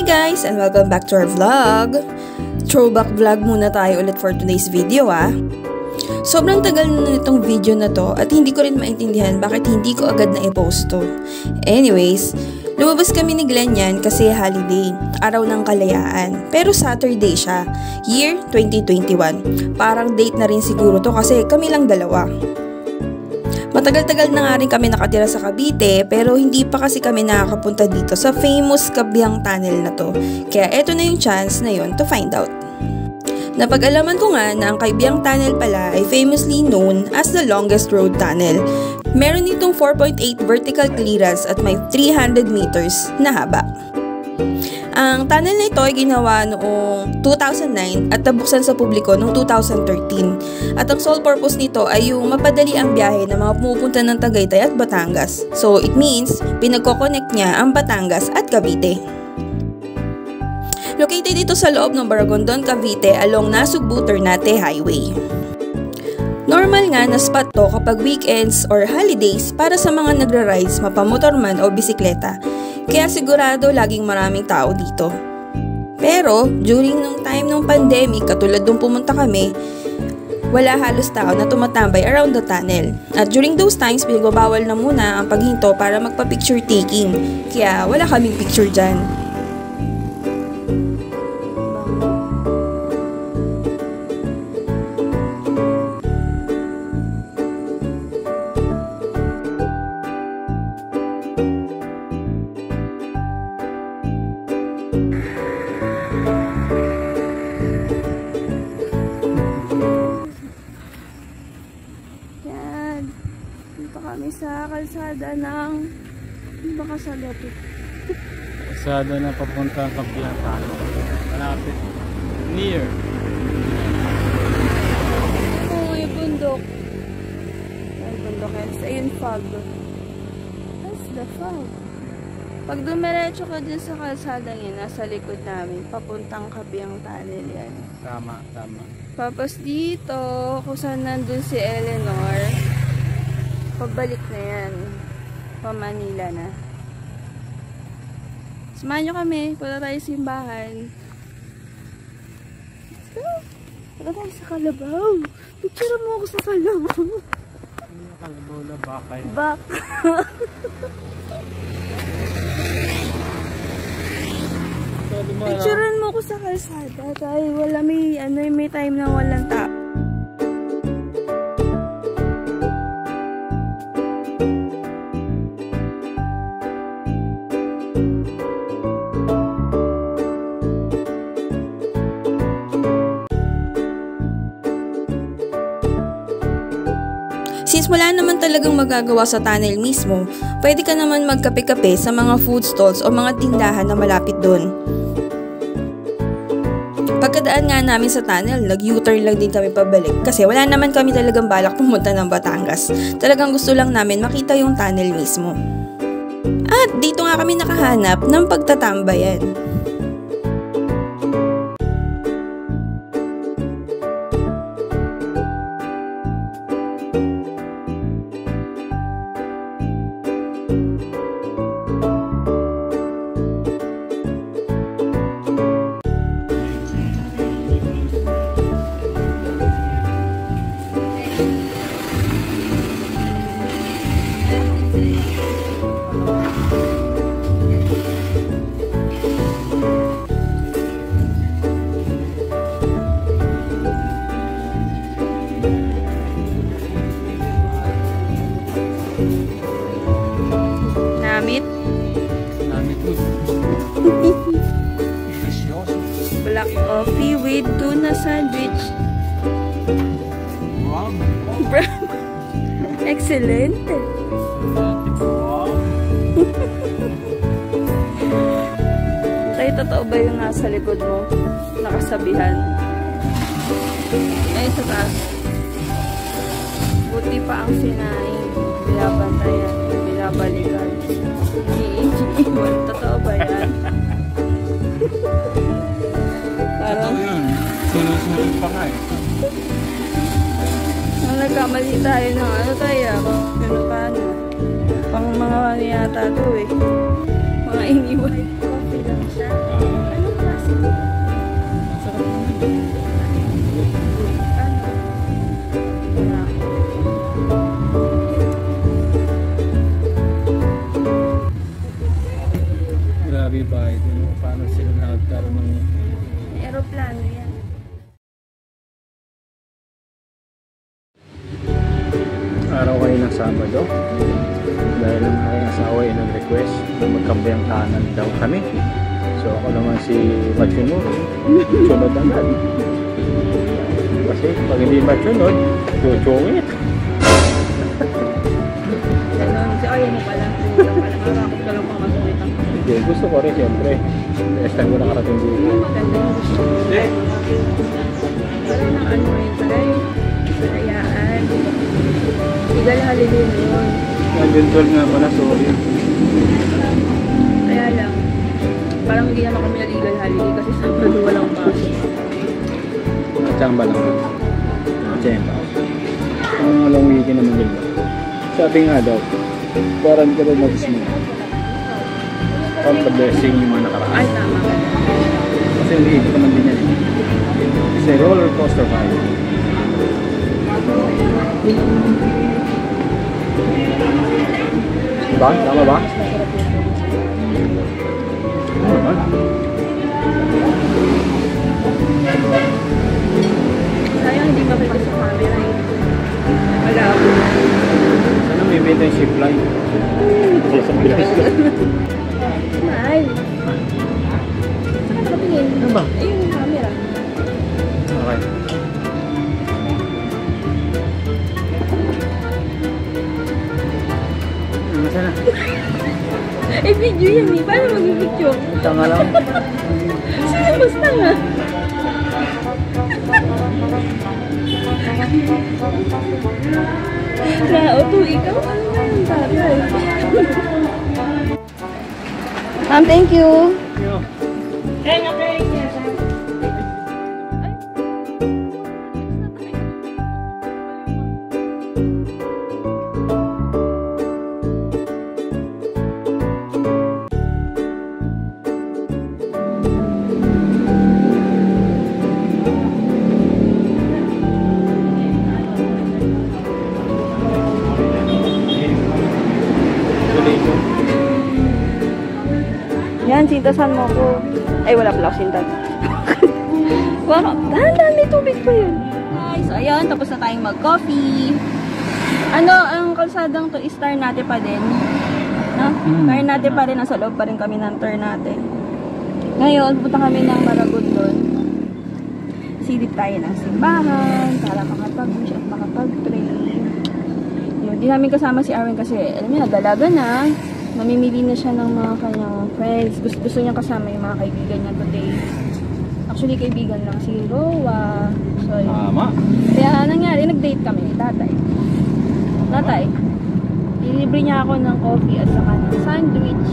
guys, and welcome back to our vlog. Throwback vlog muna tayo ulit for today's video Sobrang tagal na itong video na to at hindi ko rin maintindihan bakit hindi ko agad na i-post to. Anyways, lumabas kami ni Glenn yan kasi holiday, araw ng kalayaan. Pero Saturday siya, year 2021. Parang date na rin siguro to kasi kami lang dalawa. Matagal-tagal na nga rin kami nakatira sa Cavite pero hindi pa kasi kami nakakapunta dito sa famous Kabyang Tunnel na to. Kaya eto na yung chance na yun to find out. Napag-alaman ko nga na ang Kabyang Tunnel pala ay famously known as the longest road tunnel. Meron itong 4.8 vertical clearance at may 300 meters na haba. Ang tunnel na ito ay ginawa noong 2009 at nabuksan sa publiko noong 2013. At ang sole purpose nito ay yung mapadali ang biyahe ng mga pumupunta ng Tagaytay at Batangas. So it means pinagko-connect niya ang Batangas at Cavite. Located ito sa loob ng Baragondon, Cavite along Nasugbu-Ternate Highway. Normal nga na spot to kapag weekends or holidays para sa mga nagra-rides mapamotor man o bisikleta. Kaya sigurado laging maraming tao dito. Pero during nung time ng pandemic, katulad nung pumunta kami, wala halos tao na tumatambay around the tunnel. At during those times, pinagbabawal na muna ang paghinto para magpa-picture taking. Kaya wala kaming picture dyan. Kami sa kalsada ng baka sa lapit. Kalsada na papunta ang Kabyang Tunnel. Malapit. Near. Oo, yung bundok. Yung bundok yan. Ayun, fog. That's the fog. Pag dumiretso ka dun sa kalsada yan, nasa likod namin, papuntang Kabyang Tunnel yan. Tama, tama. Tapos dito, kung saan nandun si Eleanor, pabalik na yan. Pa Manila na. Samahan nyo kami. Punta tayo sa simbahan. Let's go. Punta tayo sa Kalabaw. Picture mo ako sa Kalabaw. Ano yung Kalabaw na bakay? Bak. Picturean mo ako sa kalsada. Dahil wala may time na walang tao. Since wala naman talagang magagawa sa tunnel mismo, pwede ka naman magkape-kape sa mga food stalls o mga tindahan na malapit doon. Pagkadaan nga namin sa tunnel, nag-U-turn lang din kami pabalik kasi wala naman kami talagang balak pumunta ng Batangas. Talagang gusto lang namin makita yung tunnel mismo. At dito nga kami nakahanap ng pagtatambayan. Black coffee with tuna sandwich. Excellent. Tay, totoo ba yung nasa likod mo? Nakasabihan. Ay, sa taas. Buti pa ang sinaing. Binabantayan. Binabalikan. Iiwan. Totoo ba yan? Parang yun. Sunod-sunod pa nga nagkamali tayo ng ano tayo. Pero paano? Pang mga ano yata to eh. Mga iniwan. Coffee lang siya. Anong klase mo? Sarap naman. Grabe ba ito? Paano sila nagkaroon ng Aeroplano yan. araw kayo ng Sabado? Dahil ang aking asawa ay nag-request na magkabayang kanan daw kami. So ako naman si Matsunod. Sunod agad. Kasi pag hindi matsunod, chuchungit. Ganun. Si Aya mo pala. Marakot ka lang pang masulit ang Hindi, gusto ko rin siyempre. Next time ko nakarating dito. maganda yung gusto ko. Parang ng ano rin taray. Sarayaan. Igal haliday na yun. Nag-install nga pala, sorry. Kaya lang, parang hindi naman kami nag-igal holiday kasi Sabado walang pasok. Chamba lang. Chamba. Ang walang weekend naman din. Sabi nga daw, parang ka daw mag-ismo. Count the blessing yung mga nakaraan. Ay, tama ka. Kasi liit naman din yan. Kasi roller coaster ride. Diba? Tama ba? Ano ba? Sayang hindi makita sa camera eh. Malabo. Sana may benta yung ship line. Kasi sa Pilipinas lang. Mahal. Saan ka nakatingin? Ano ba? Ayun yung camera. Okay. Nasaan na? Eh, video yan eh. Paano mag-picture? Tanga lang. Sino basta nga? Auto, ikaw? Ano nga yung bagay? Thank you. Kaya nga kayo niya. Yan, sintasan mo ko. Ay, wala pala ako sintas. Wow, dahan-dahan may tubig pa yun. Hi, so ayun, tapos na tayong mag-coffee. Ano, ang kalsadang to, is Ternate pa din. No? Ternate pa rin, nasa loob pa rin kami ng Ternate. Ngayon, punta kami ng Maragondon. Silip tayo ng simbahan para makapag-wish at makapag-pray. Yun, di namin kasama si Arwen kasi, alam niyo, nagdalaga na. Namimili na siya ng mga kanyang friends. Gusto niya kasama yung mga kaibigan niya today. Actually, kaibigan lang si Roa. So, Tama. kaya nangyari, nag-date kami ni tatay. Tatay, ililibre niya ako ng coffee at saka ng sandwich.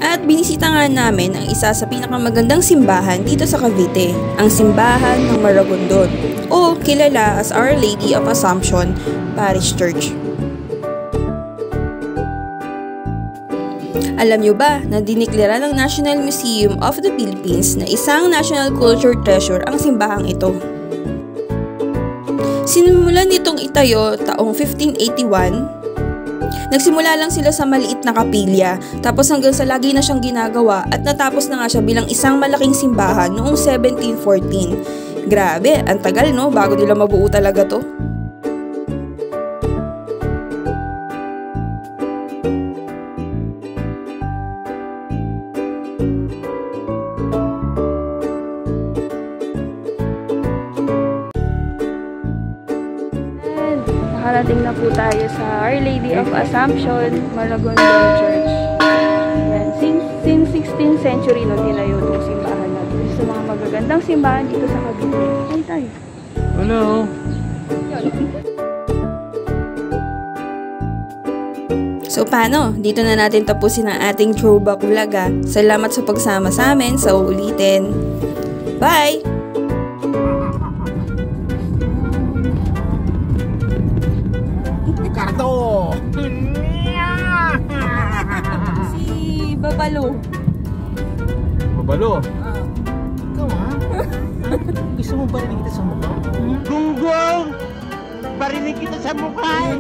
At binisita nga namin ang isa sa pinakamagandang simbahan dito sa Cavite, ang simbahan ng Maragondon, o kilala as Our Lady of Assumption Parish Church. Alam nyo ba na diniklara ng National Museum of the Philippines na isang national culture treasure ang simbahang ito? Sinimulan nitong itayo taong 1581. Nagsimula lang sila sa maliit na kapilya, tapos hanggang sa lagi na siyang ginagawa at natapos na nga siya bilang isang malaking simbahan noong 1714. Grabe, ang tagal no, bago nila mabuo talaga to. Nakarating na po tayo sa Our Lady of Assumption, Maragondon Church. Yan. Since 16th century nung tinayo itong simbahan natin. Sa mga magagandang simbahan dito sa Cavite. Ay tayo. Hello. So paano? Dito na natin tapusin ang ating throwback vlog ah. Salamat sa pagsama sa amin. Sa uulitin. Bye! Ricardo! Si Babalo. Babalo? Ikaw ha? Gusto mo barinig kita sa mukha? Gunggong! Barinig kita sa mukha!